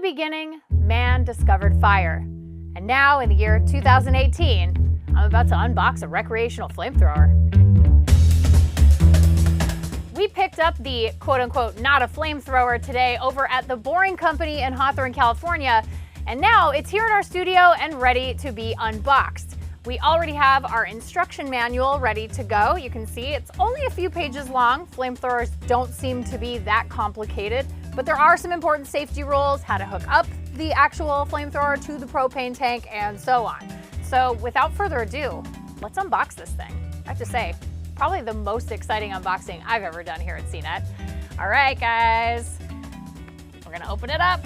the beginning, man discovered fire. And now, in the year 2018, I'm about to unbox a recreational flamethrower. We picked up the quote-unquote not-a-flamethrower today over at the Boring Company in Hawthorne, California, and now it's here in our studio and ready to be unboxed. We already have our instruction manual ready to go. You can see it's only a few pages long. Flamethrowers don't seem to be that complicated, but there are some important safety rules, how to hook up the actual flamethrower to the propane tank, and so on. So without further ado, let's unbox this thing. I have to say, probably the most exciting unboxing I've ever done here at CNET. All right, guys, we're gonna open it up.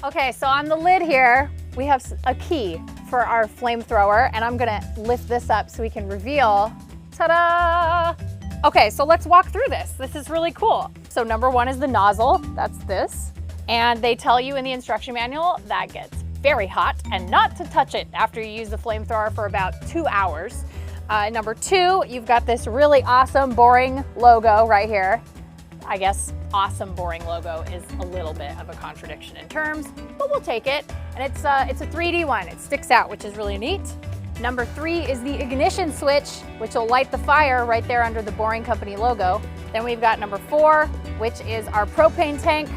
Okay, so on the lid here, we have a key for our flamethrower, and I'm gonna lift this up so we can reveal, ta-da! Okay, so let's walk through this. This is really cool. So number one is the nozzle, that's this. And they tell you in the instruction manual that gets very hot and not to touch it after you use the flamethrower for about 2 hours. Number two, you've got this really awesome Boring logo right here. I guess awesome Boring logo is a little bit of a contradiction in terms, but we'll take it. And it's a 3D one. It sticks out, which is really neat. Number three is the ignition switch, which will light the fire right there under the Boring Company logo. Then we've got number four, which is our propane tank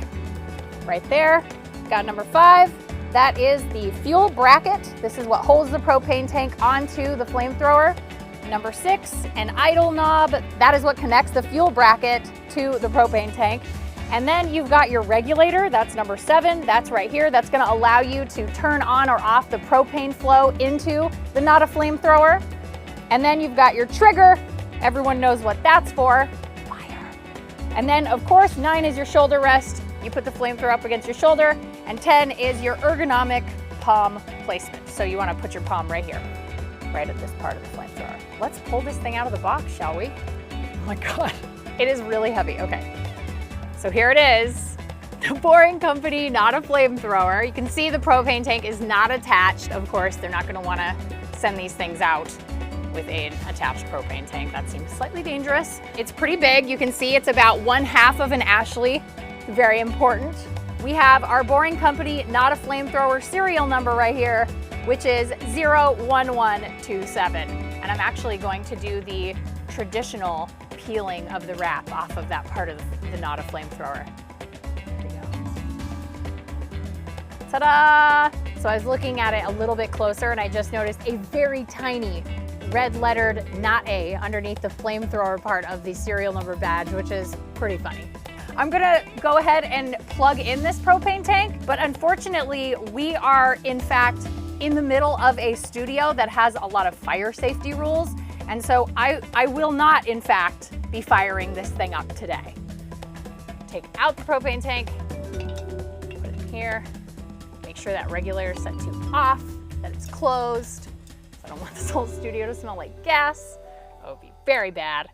right there. Got number five, that is the fuel bracket. This is what holds the propane tank onto the flamethrower. Number six, an idle knob. That is what connects the fuel bracket to the propane tank. And then you've got your regulator, that's number seven, that's right here. That's gonna allow you to turn on or off the propane flow into the not-a-flamethrower. And then you've got your trigger. Everyone knows what that's for, fire. And then of course, 9 is your shoulder rest. You put the flamethrower up against your shoulder, and 10 is your ergonomic palm placement. So you wanna put your palm right here, right at this part of the flamethrower. Let's pull this thing out of the box, shall we? Oh my God, it is really heavy, okay. So here it is, the Boring Company not-a-flamethrower. You can see the propane tank is not attached. Of course, they're not gonna wanna send these things out with an attached propane tank. That seems slightly dangerous. It's pretty big. You can see it's about 1/2 of an Ashley. Very important. We have our Boring Company not-a-flamethrower serial number right here, which is 01127. And I'm actually going to do the traditional peeling of the wrap off of that part of the not-a-flamethrower. There we go. Ta-da! So I was looking at it a little bit closer and I just noticed a very tiny red lettered not a underneath the flamethrower part of the serial number badge, which is pretty funny. I'm gonna go ahead and plug in this propane tank, but unfortunately we are in fact in the middle of a studio that has a lot of fire safety rules. And so I will not, in fact, be firing this thing up today. Take out the propane tank, put it in here, make sure that regulator is set to off, that it's closed. I don't want this whole studio to smell like gas. That would be very bad.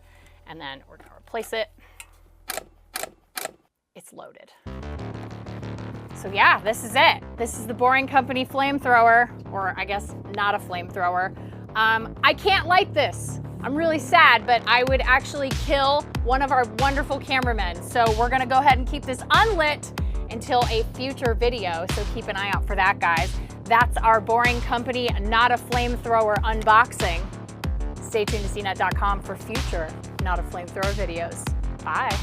And then we're gonna replace it. It's loaded. So yeah, this is it. This is the Boring Company flamethrower, or I guess not a flamethrower. I can't light this. I'm really sad, but I would actually kill one of our wonderful cameramen. So we're gonna go ahead and keep this unlit until a future video. So keep an eye out for that, guys. That's our Boring Company not-a-flamethrower unboxing. Stay tuned to cnet.com for future not-a-flamethrower videos. Bye.